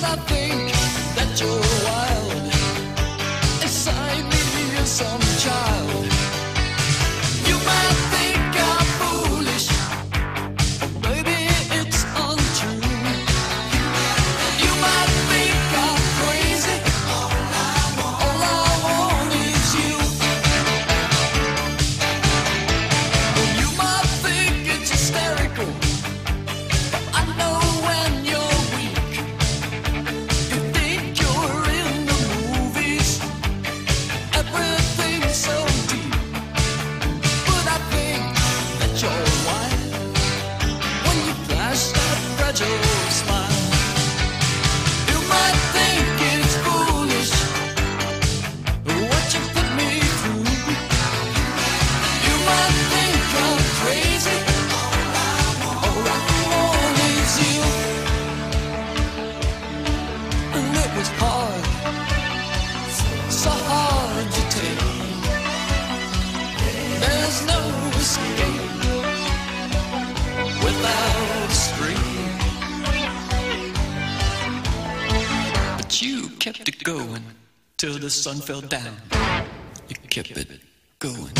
I think that you're wild. Inside me you're some child. You might think I'm foolish, baby, it's untrue. You might think I'm crazy, all I want is you. You might think it's hysterical, but I know when you're weak. You think you're in the movies, everything's so deep. But I think that you're wild when you flash that fragile smile. You might think it's foolish what you put me through. You might think I'm crazy, all I want is you. And it was hard, so hard to take. There's no escape without a scream. But you kept it going till the sun fell down. You kept it going.